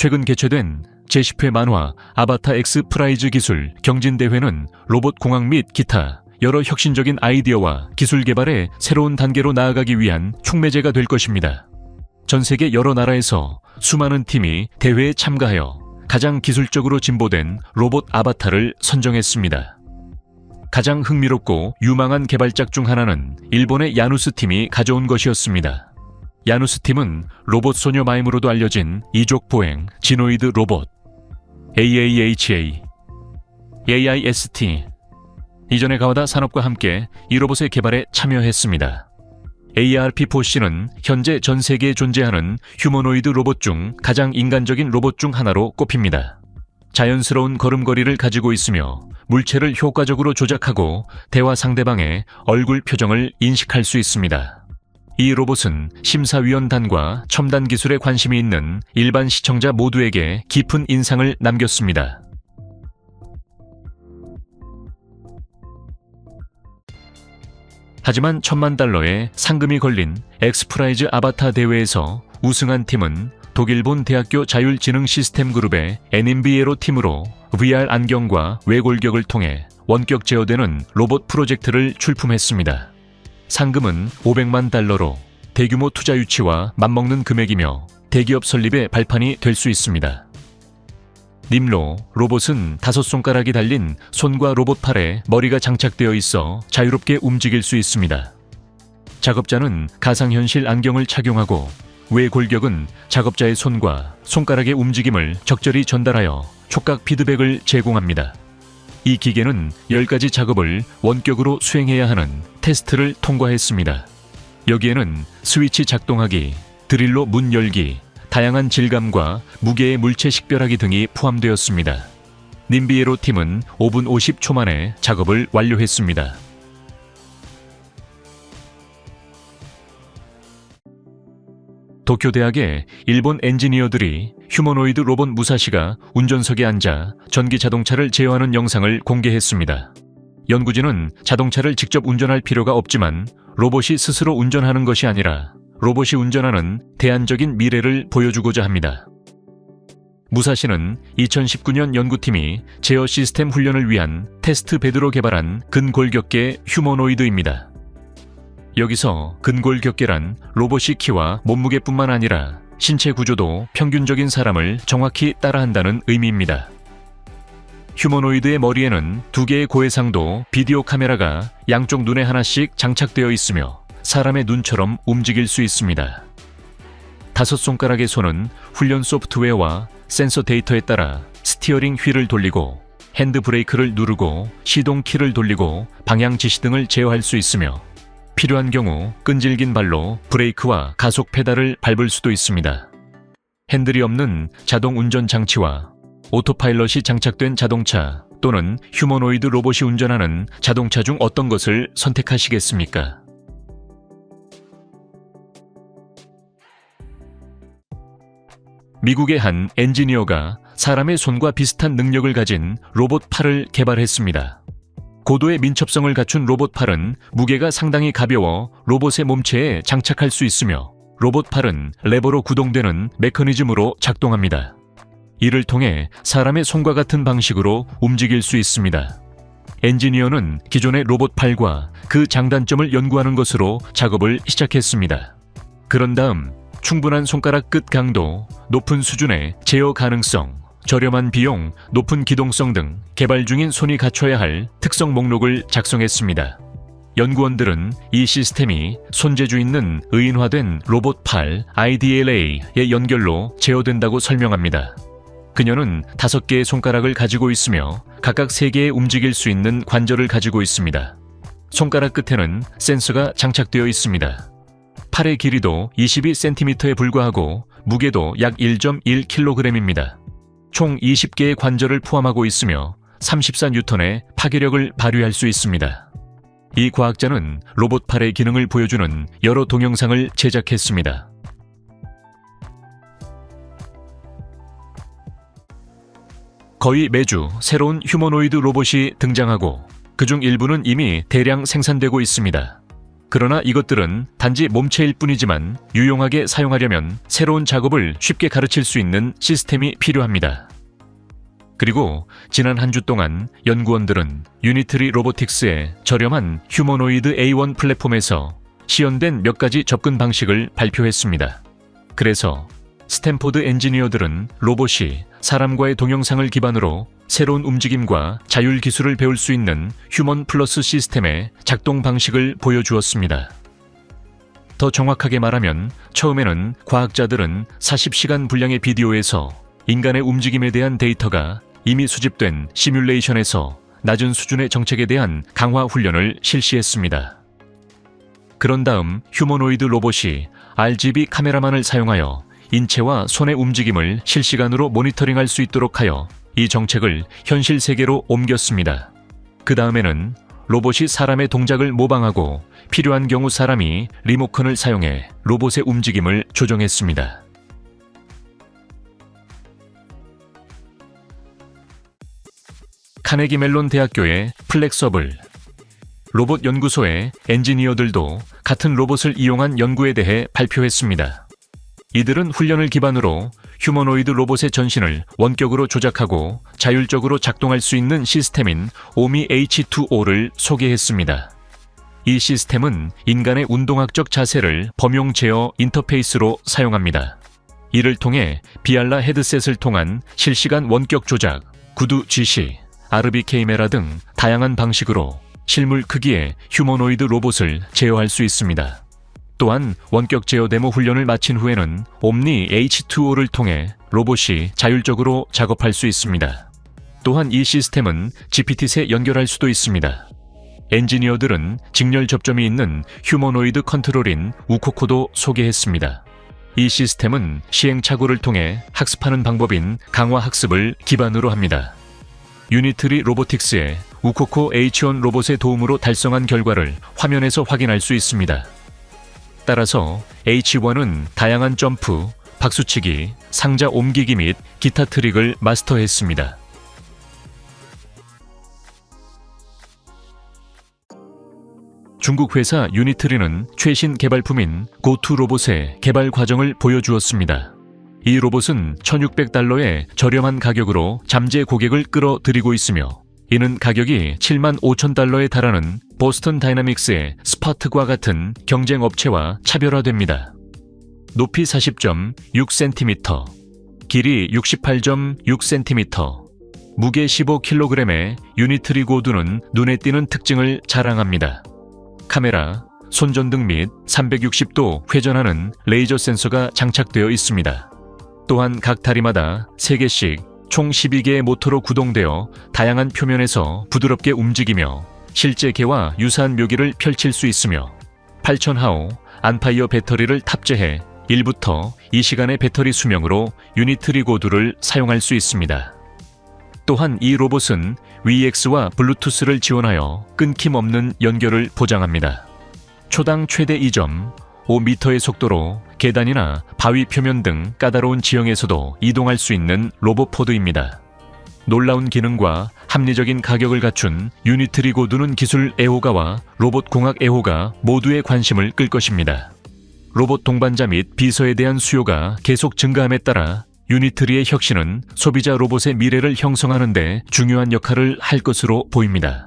최근 개최된 제10회 만화 아바타 X 프라이즈 기술 경진대회는 로봇 공학 및 기타 여러 혁신적인 아이디어와 기술 개발의 새로운 단계로 나아가기 위한 촉매제가 될 것입니다. 전 세계 여러 나라에서 수많은 팀이 대회에 참가하여 가장 기술적으로 진보된 로봇 아바타를 선정했습니다. 가장 흥미롭고 유망한 개발작 중 하나는 일본의 야누스 팀이 가져온 것이었습니다. 야누스 팀은 로봇 소녀 마임으로도 알려진 이족 보행 지노이드 로봇 AAHA, AIST, 이전의 가와다 산업과 함께 이 로봇의 개발에 참여했습니다. ARP4C는 현재 전 세계에 존재하는 휴머노이드 로봇 중 가장 인간적인 로봇 중 하나로 꼽힙니다. 자연스러운 걸음걸이를 가지고 있으며 물체를 효과적으로 조작하고 대화 상대방의 얼굴 표정을 인식할 수 있습니다. 이 로봇은 심사위원단과 첨단 기술에 관심이 있는 일반 시청자 모두에게 깊은 인상을 남겼습니다. 하지만 $10,000,000의 상금이 걸린 엑스프라이즈 아바타 대회에서 우승한 팀은 독일본 대학교 자율지능 시스템 그룹의 NMBA로 팀으로 VR 안경과 외골격을 통해 원격 제어되는 로봇 프로젝트를 출품했습니다. 상금은 $500,000,000로 대규모 투자 유치와 맞먹는 금액이며 대기업 설립의 발판이 될 수 있습니다. 님로 로봇은 5손가락이 달린 손과 로봇 팔에 머리가 장착되어 있어 자유롭게 움직일 수 있습니다. 작업자는 가상현실 안경을 착용하고 외골격은 작업자의 손과 손가락의 움직임을 적절히 전달하여 촉각 피드백을 제공합니다. 이 기계는 10가지 작업을 원격으로 수행해야 하는 테스트를 통과했습니다. 여기에는 스위치 작동하기, 드릴로 문 열기, 다양한 질감과 무게의 물체 식별하기 등이 포함되었습니다. 님비에로 팀은 5분 50초 만에 작업을 완료했습니다. 도쿄대학의 일본 엔지니어들이 휴머노이드 로봇 무사시가 운전석에 앉아 전기 자동차를 제어하는 영상을 공개했습니다. 연구진은 자동차를 직접 운전할 필요가 없지만 로봇이 스스로 운전하는 것이 아니라 로봇이 운전하는 대안적인 미래를 보여주고자 합니다. 무사시는 2019년 연구팀이 제어 시스템 훈련을 위한 테스트 베드로 개발한 근골격계 휴머노이드입니다. 여기서 근골격계란 로봇이 키와 몸무게뿐만 아니라 신체 구조도 평균적인 사람을 정확히 따라한다는 의미입니다. 휴머노이드의 머리에는 2개의 고해상도 비디오 카메라가 양쪽 눈에 하나씩 장착되어 있으며 사람의 눈처럼 움직일 수 있습니다. 5손가락의 손은 훈련 소프트웨어와 센서 데이터에 따라 스티어링 휠을 돌리고 핸드 브레이크를 누르고 시동 키를 돌리고 방향 지시 등을 제어할 수 있으며 필요한 경우 끈질긴 발로 브레이크와 가속 페달을 밟을 수도 있습니다. 핸들이 없는 자동 운전 장치와 오토파일럿이 장착된 자동차 또는 휴머노이드 로봇이 운전하는 자동차 중 어떤 것을 선택하시겠습니까? 미국의 한 엔지니어가 사람의 손과 비슷한 능력을 가진 로봇 팔을 개발했습니다. 고도의 민첩성을 갖춘 로봇 팔은 무게가 상당히 가벼워 로봇의 몸체에 장착할 수 있으며 로봇 팔은 레버로 구동되는 메커니즘으로 작동합니다. 이를 통해 사람의 손과 같은 방식으로 움직일 수 있습니다. 엔지니어는 기존의 로봇 팔과 그 장단점을 연구하는 것으로 작업을 시작했습니다. 그런 다음 충분한 손가락 끝 강도, 높은 수준의 제어 가능성, 저렴한 비용, 높은 기동성 등 개발 중인 손이 갖춰야 할 특성 목록을 작성했습니다. 연구원들은 이 시스템이 손재주 있는 의인화된 로봇 팔 IDLA의 연결로 제어된다고 설명합니다. 그녀는 5개의 손가락을 가지고 있으며 각각 3개의 움직일 수 있는 관절을 가지고 있습니다. 손가락 끝에는 센서가 장착되어 있습니다. 팔의 길이도 22cm에 불과하고 무게도 약 1.1kg입니다. 총 20개의 관절을 포함하고 있으며 34N의 파괴력을 발휘할 수 있습니다. 이 과학자는 로봇 팔의 기능을 보여주는 여러 동영상을 제작했습니다. 거의 매주 새로운 휴머노이드 로봇이 등장하고 그중 일부는 이미 대량 생산되고 있습니다. 그러나 이것들은 단지 몸체일 뿐이지만 유용하게 사용하려면 새로운 작업을 쉽게 가르칠 수 있는 시스템이 필요합니다. 그리고 지난 한 주 동안 연구원들은 유니트리 로보틱스의 저렴한 휴머노이드 A1 플랫폼에서 시연된 몇 가지 접근 방식을 발표했습니다. 그래서 스탠포드 엔지니어들은 로봇이 사람과의 동영상을 기반으로 새로운 움직임과 자율 기술을 배울 수 있는 휴먼 플러스 시스템의 작동 방식을 보여주었습니다. 더 정확하게 말하면 처음에는 과학자들은 40시간 분량의 비디오에서 인간의 움직임에 대한 데이터가 이미 수집된 시뮬레이션에서 낮은 수준의 정책에 대한 강화 훈련을 실시했습니다. 그런 다음 휴머노이드 로봇이 RGB 카메라만을 사용하여 인체와 손의 움직임을 실시간으로 모니터링할 수 있도록 하여 이 정책을 현실 세계로 옮겼습니다. 그 다음에는 로봇이 사람의 동작을 모방하고 필요한 경우 사람이 리모컨을 사용해 로봇의 움직임을 조정했습니다. 카네기 멜론 대학교의 플렉서블 로봇 연구소의 엔지니어들도 같은 로봇을 이용한 연구에 대해 발표했습니다. 이들은 훈련을 기반으로 휴머노이드 로봇의 전신을 원격으로 조작하고 자율적으로 작동할 수 있는 시스템인 오미 H2O를 소개했습니다. 이 시스템은 인간의 운동학적 자세를 범용 제어 인터페이스로 사용합니다. 이를 통해 비알라 헤드셋을 통한 실시간 원격 조작, 구두 지시, RBK메라 등 다양한 방식으로 실물 크기의 휴머노이드 로봇을 제어할 수 있습니다. 또한 원격 제어 데모 훈련을 마친 후에는 옴니 H2O를 통해 로봇이 자율적으로 작업할 수 있습니다. 또한 이 시스템은 GPT에 연결할 수도 있습니다. 엔지니어들은 직렬 접점이 있는 휴머노이드 컨트롤인 우코코도 소개했습니다. 이 시스템은 시행착오를 통해 학습하는 방법인 강화 학습을 기반으로 합니다. 유니트리 로보틱스의 우코코 H1 로봇의 도움으로 달성한 결과를 화면에서 확인할 수 있습니다. 따라서 H1은 다양한 점프, 박수치기, 상자 옮기기 및 기타 트릭을 마스터했습니다. 중국 회사 유니트리는 최신 개발품인 고투 로봇의 개발 과정을 보여주었습니다. 이 로봇은 $1,600의 저렴한 가격으로 잠재 고객을 끌어들이고 있으며 이는 가격이 $75,000에 달하는 보스턴 다이나믹스의 스파트과 같은 경쟁 업체와 차별화됩니다. 높이 40.6cm, 길이 68.6cm, 무게 15kg의 유니트리 고두는 눈에 띄는 특징을 자랑합니다. 카메라, 손전등 및 360도 회전하는 레이저 센서가 장착되어 있습니다. 또한 각 다리마다 3개씩 총 12개의 모터로 구동되어 다양한 표면에서 부드럽게 움직이며 실제 개와 유사한 묘기를 펼칠 수 있으며 8000하오 안파이어 배터리를 탑재해 1부터 2시간의 배터리 수명으로 유니트리 고두를 사용할 수 있습니다. 또한 이 로봇은 VX와 블루투스를 지원하여 끊김없는 연결을 보장합니다. 초당 최대 2.5m의 속도로 계단이나 바위 표면 등 까다로운 지형에서도 이동할 수 있는 로봇포드입니다. 놀라운 기능과 합리적인 가격을 갖춘 유니트리 고두는 기술 애호가와 로봇 공학 애호가 모두의 관심을 끌 것입니다. 로봇 동반자 및 비서에 대한 수요가 계속 증가함에 따라 유니트리의 혁신은 소비자 로봇의 미래를 형성하는 데 중요한 역할을 할 것으로 보입니다.